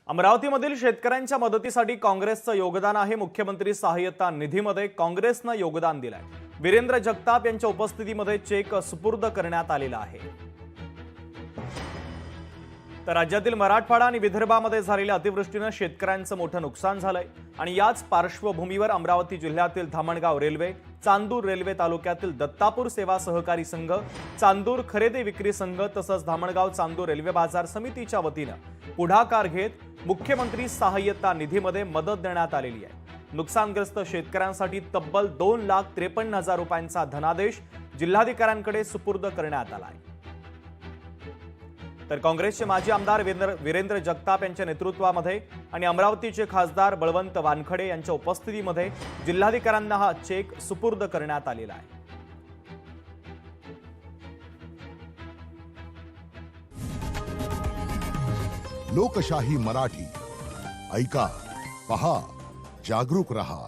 अमरावतीमधील शेतकऱ्यांच्या मदतीसाठी काँग्रेसचं योगदान आहे। मुख्यमंत्री सहाय्यता निधीमध्ये काँग्रेसनं योगदान दिलंय। वीरेंद्र जगताप यांच्या उपस्थितीमध्ये चेक सुपूर्द करण्यात आलेला आहे। तर राज्यातील मराठवाडा आणि विदर्भामध्ये झालेल्या अतिवृष्टीने शेतकऱ्यांचं मोठं नुकसान झालंय आणि याच पार्श्वभूमीवर अमरावती जिल्ह्यातील धामणगाव रेल्वे, चांदूर रेल्वे तालुक्यातील दत्तापूर सेवा सहकारी संघ, चांदूर खरेदी विक्री संघ तसंच धामणगाव चांदूर रेल्वे बाजार समितीच्या वतीनं पुढाकार घेत मुख्यमंत्री सहाय्यता निधीमध्ये मदत देण्यात आलेली आहे। नुकसानग्रस्त शेतकऱ्यांसाठी तब्बल 2,53,000 रुपयांचा धनादेश जिल्हाधिकाऱ्यांकडे सुपूर्द करण्यात आला आहे। तर काँग्रेसचे माजी आमदार वीरेंद्र जगताप यांच्या नेतृत्वामध्ये आणि अमरावतीचे खासदार बळवंत वानखडे यांच्या उपस्थितीमध्ये जिल्हाधिकाऱ्यांना हा चेक सुपूर्द करण्यात आलेला आहे। लोकशाही मराठी ऐका, पहा, जागरूक रहा।